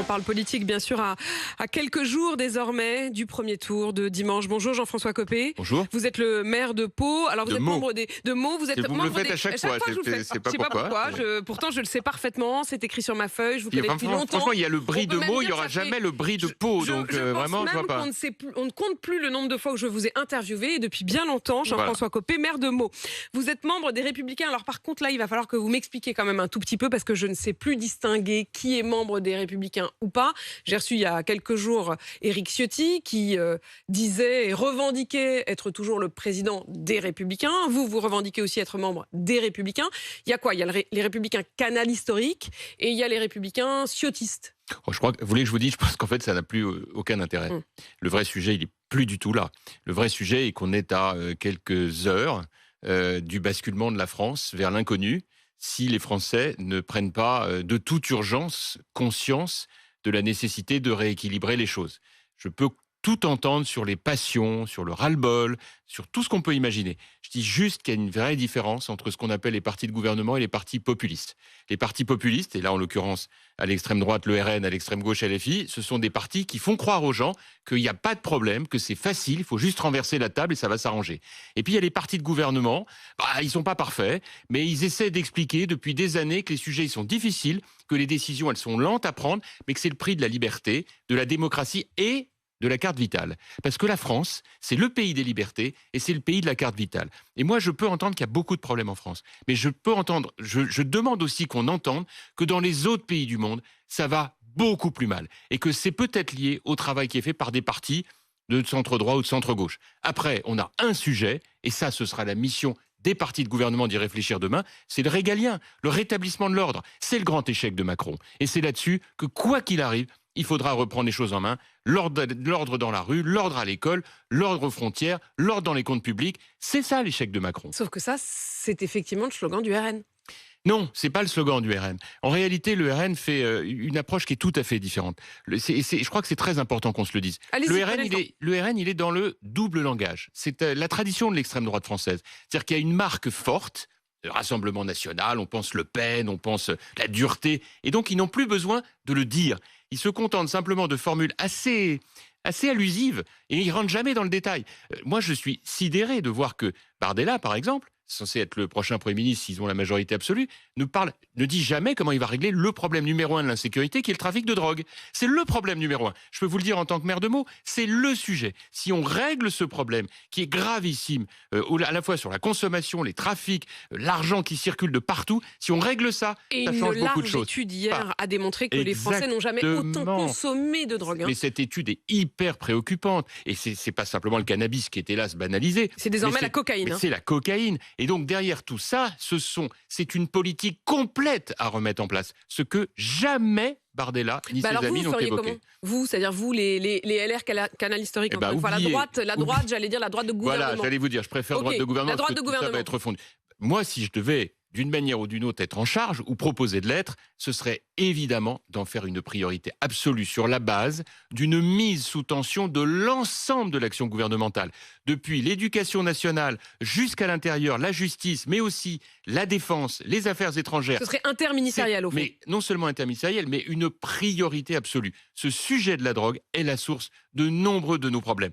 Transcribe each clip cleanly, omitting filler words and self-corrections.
parle politique, bien sûr, à quelques jours désormais du premier tour de dimanche. Bonjour Jean-François Copé. Bonjour. Vous êtes le maire de Pau. Alors vous De êt Meaux. membre de Meaux. Vous êtes Vous me membre le faites à chaque fois. je vous le fais. C'est pas Je sais pas pourquoi. pourquoi. Pourtant, je le sais parfaitement. C'est écrit sur ma feuille. Je vous connais depuis longtemps. Franchement, il y a le brie On de peut même Meaux, il dire n'y aura que ça jamais fait- le brie de Pau. Donc je pense vraiment, je même vois pas. on ne compte plus le nombre de fois où je vous ai interviewé. Et depuis bien longtemps, Jean-François Copé, maire de Meaux. Vous êtes membre des Républicains. Alors par contre, là, il va falloir que vous m'expliquiez quand même un tout petit peu parce que je ne sais plus distinguer qui est membre des Républicains ou pas. J'ai reçu il y a quelques jours Éric Ciotti qui disait et revendiquait être toujours le président des Républicains. Vous revendiquez aussi être membre des Républicains. Il y a quoi? Il y a les Républicains canal historiques et il y a les Républicains ciotistes. Oh, je crois que vous voulez que je vous dise, je pense qu'en fait, ça n'a plus aucun intérêt. Le vrai sujet, il est plus du tout là. Le vrai sujet est qu'on est à quelques heures du basculement de la France vers l'inconnu si les Français ne prennent pas de toute urgence conscience de la nécessité de rééquilibrer les choses. Je peux tout entendre sur les passions, sur le ras-le-bol, sur tout ce qu'on peut imaginer. Je dis juste qu'il y a une vraie différence entre ce qu'on appelle les partis de gouvernement et les partis populistes. Les partis populistes, et là en l'occurrence à l'extrême droite le RN, à l'extrême gauche LFI, ce sont des partis qui font croire aux gens qu'il n'y a pas de problème, que c'est facile, il faut juste renverser la table et ça va s'arranger. Et puis il y a les partis de gouvernement, ils sont pas parfaits, mais ils essaient d'expliquer depuis des années que les sujets ils sont difficiles, que les décisions elles sont lentes à prendre, mais que c'est le prix de la liberté, de la démocratie et de la carte vitale. Parce que la France, c'est le pays des libertés et c'est le pays de la carte vitale. Et moi, je peux entendre qu'il y a beaucoup de problèmes en France. Mais je demande aussi qu'on entende que dans les autres pays du monde, ça va beaucoup plus mal. Et que c'est peut-être lié au travail qui est fait par des partis de centre-droit ou de centre-gauche. Après, on a un sujet, et ça, ce sera la mission des partis de gouvernement d'y réfléchir demain, c'est le régalien, le rétablissement de l'ordre. C'est le grand échec de Macron. Et c'est là-dessus que, quoi qu'il arrive, il faudra reprendre les choses en main. L'ordre dans la rue, l'ordre à l'école, l'ordre aux frontières, l'ordre dans les comptes publics. C'est ça l'échec de Macron. Sauf que ça, c'est effectivement le slogan du RN. Non, c'est pas le slogan du RN. En réalité, le RN fait une approche qui est tout à fait différente. Je crois que c'est très important qu'on se le dise. Le RN, il est dans le double langage. C'est la tradition de l'extrême droite française. C'est-à-dire qu'il y a une marque forte, le Rassemblement national, on pense Le Pen, on pense la dureté, et donc ils n'ont plus besoin de le dire. Ils se contentent simplement de formules assez allusives, et ils rentrent jamais dans le détail. Moi, je suis sidéré de voir que Bardella, par exemple, censé être le prochain Premier ministre s'ils ont la majorité absolue, ne dit jamais comment il va régler le problème numéro 1 de l'insécurité qui est le trafic de drogue. C'est le problème numéro 1. Je peux vous le dire en tant que maire de Meaux, c'est le sujet. Si on règle ce problème qui est gravissime, à la fois sur la consommation, les trafics, l'argent qui circule de partout, si on règle ça, ça change beaucoup de choses. Et une large étude hier a démontré que les Français n'ont jamais autant consommé de drogue. Mais cette étude est hyper préoccupante. Et c'est pas simplement le cannabis qui est hélas banalisé. C'est désormais la cocaïne. C'est la cocaïne. Et donc derrière tout ça, c'est une politique complète à remettre en place. Ce que jamais Bardella ni ses amis n'ont évoqué. Vous, c'est-à-dire vous, les LR canal historique, la droite, j'allais dire la droite de gouvernement. Voilà, j'allais vous dire, je préfère droite de gouvernement. La droite de tout gouvernement. ça va être refondu. Moi, si je devais d'une manière ou d'une autre être en charge ou proposer de l'être, ce serait évidemment d'en faire une priorité absolue sur la base d'une mise sous tension de l'ensemble de l'action gouvernementale, depuis l'éducation nationale jusqu'à l'intérieur, la justice, mais aussi la défense, les affaires étrangères. Ce serait interministériel au fond. Mais non seulement interministériel, mais une priorité absolue. Ce sujet de la drogue est la source de nombreux de nos problèmes.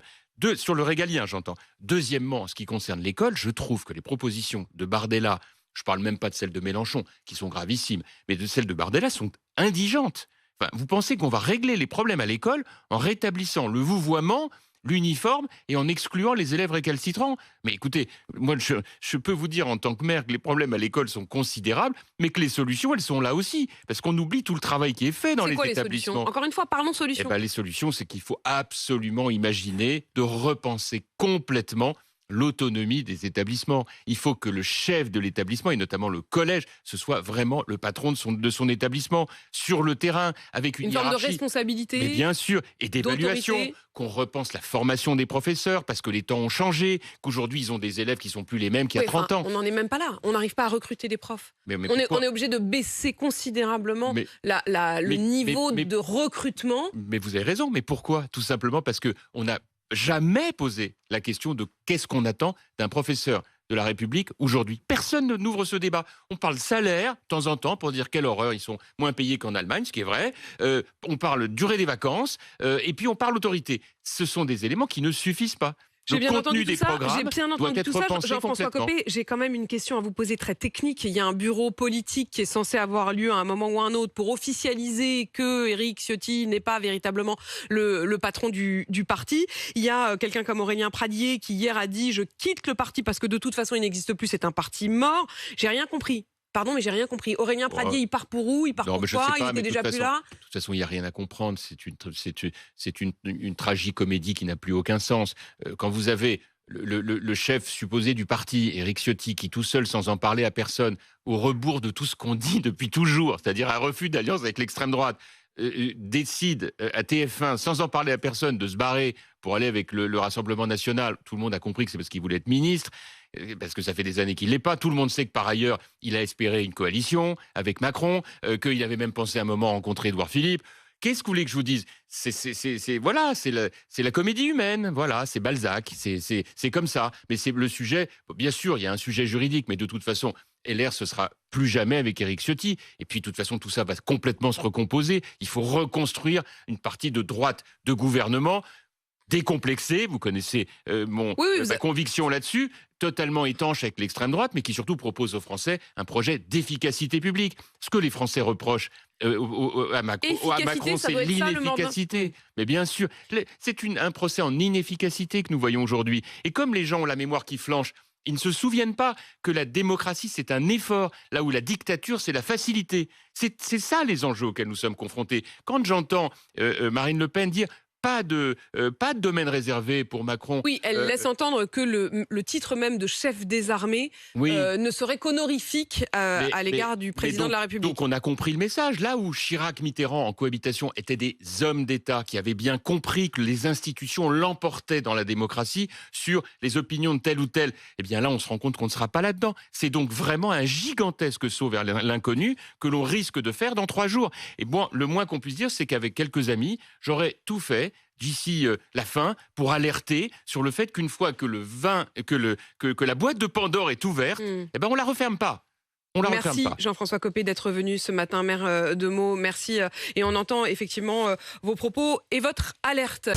Sur le régalien, j'entends. Deuxièmement, en ce qui concerne l'école, je trouve que les propositions de Bardella, je ne parle même pas de celles de Mélenchon, qui sont gravissimes, mais de celles de Bardella sont indigentes. Enfin, vous pensez qu'on va régler les problèmes à l'école en rétablissant le vouvoiement, l'uniforme et en excluant les élèves récalcitrants? Mais écoutez, moi je peux vous dire en tant que maire que les problèmes à l'école sont considérables, mais que les solutions, elles sont là aussi. Parce qu'on oublie tout le travail qui est fait dans les établissements. Encore une fois, parlons solutions. Les solutions, c'est qu'il faut absolument imaginer de repenser complètement l'autonomie des établissements. Il faut que le chef de l'établissement, et notamment le collège, ce soit vraiment le patron de son établissement, sur le terrain, avec une hiérarchie. Forme de responsabilité. Mais bien sûr, et d'évaluation. Qu'on repense la formation des professeurs, parce que les temps ont changé, qu'aujourd'hui, ils ont des élèves qui sont plus les mêmes qu'il y a 30 ans. On n'en est même pas là. On n'arrive pas à recruter des profs. On est obligé de baisser considérablement le niveau de recrutement. Mais vous avez raison. Mais pourquoi? Tout simplement parce qu'on n'a jamais posé la question de qu'est-ce qu'on attend d'un professeur de la République aujourd'hui. Personne n'ouvre ce débat. On parle salaire, de temps en temps, pour dire quelle horreur, ils sont moins payés qu'en Allemagne, ce qui est vrai. On parle durée des vacances, et puis on parle autorité. Ce sont des éléments qui ne suffisent pas. J'ai bien entendu tout ça. Jean-François Copé, j'ai quand même une question à vous poser très technique. Il y a un bureau politique qui est censé avoir lieu à un moment ou à un autre pour officialiser que Éric Ciotti n'est pas véritablement le patron du parti. Il y a quelqu'un comme Aurélien Pradier qui hier a dit « je quitte le parti parce que de toute façon il n'existe plus, c'est un parti mort ». J'ai rien compris. Pardon, mais j'ai rien compris. Aurélien Pradier, il part pour où? Il part pourquoi? Il était déjà plus là? De toute façon, il n'y a rien à comprendre. C'est une tragicomédie qui n'a plus aucun sens. Quand vous avez le chef supposé du parti, Éric Ciotti, qui tout seul, sans en parler à personne, au rebours de tout ce qu'on dit depuis toujours, c'est-à-dire un refus d'alliance avec l'extrême droite, décide à TF1, sans en parler à personne, de se barrer pour aller avec le Rassemblement National. Tout le monde a compris que c'est parce qu'il voulait être ministre, parce que ça fait des années qu'il ne l'est pas. Tout le monde sait que par ailleurs, il a espéré une coalition avec Macron, qu'il avait même pensé un moment rencontrer Édouard Philippe. Qu'est-ce que vous voulez que je vous dise? Voilà, c'est la comédie humaine. Voilà, c'est Balzac. C'est comme ça. Mais c'est le sujet. Bien sûr, il y a un sujet juridique, mais de toute façon, LR, ce sera plus jamais avec Éric Ciotti. Et puis, de toute façon, tout ça va complètement se recomposer. Il faut reconstruire une partie de droite de gouvernement décomplexé, vous connaissez ma conviction là-dessus, totalement étanche avec l'extrême droite, mais qui surtout propose aux Français un projet d'efficacité publique. Ce que les Français reprochent à Macron, c'est l'inefficacité. Mais bien sûr, c'est un procès en inefficacité que nous voyons aujourd'hui. Et comme les gens ont la mémoire qui flanche, ils ne se souviennent pas que la démocratie, c'est un effort, là où la dictature, c'est la facilité. C'est ça les enjeux auxquels nous sommes confrontés. Quand j'entends Marine Le Pen dire pas de domaine réservé pour Macron. Oui, elle laisse entendre que le titre même de chef des armées ne serait qu'honorifique à l'égard du président de la République. Donc on a compris le message. Là où Chirac, Mitterrand en cohabitation étaient des hommes d'État qui avaient bien compris que les institutions l'emportaient dans la démocratie sur les opinions de tel ou tel, eh bien là on se rend compte qu'on ne sera pas là-dedans. C'est donc vraiment un gigantesque saut vers l'inconnu que l'on risque de faire dans 3 jours. Et bon, le moins qu'on puisse dire, c'est qu'avec quelques amis, j'aurais tout fait d'ici la fin pour alerter sur le fait qu'une fois que que la boîte de Pandore est ouverte, eh ben on la referme pas. Merci Jean-François Copé d'être venu ce matin, maire de Meaux. Merci et on entend effectivement vos propos et votre alerte.